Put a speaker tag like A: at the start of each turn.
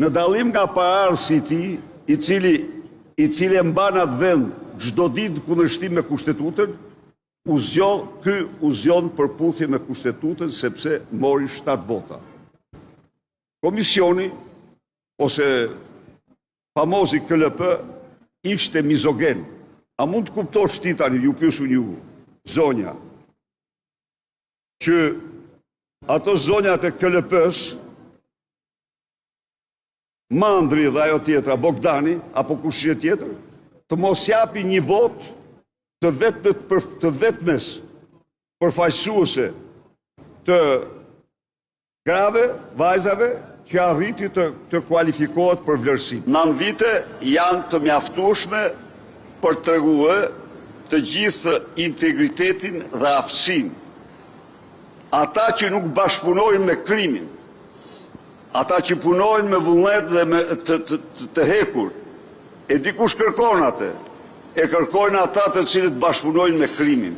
A: Në dallim nga paraardhësi i tij, i cili e mban atë vend çdo ditë kundërshtim me kushtetutën, u zgjon përputhje me kushtetutën sepse mori 7 vota. Komisioni ose famozi KLP ishte mizogen. A mund të kuptosh ti tani, ju pyesun ju, zonja, që ato zonjat e KLP-s, Mandri dhe ajo tjetra, Bogdani, apo kushje tjetër, të mos japi një vot të vetmes përfaqësuese të grave, vajzave, që arriti të kualifikohet për vlerësim. 9 vite janë të mjaftueshme për të treguar të gjithë integritetin dhe aftësinë. Ata që nuk bashkëpunojnë me krimin, ata që punojnë me vullnet dhe me të hekur, e dikush kërkon atë, e kërkojnë ata të cilët bashkëpunojnë me krimin.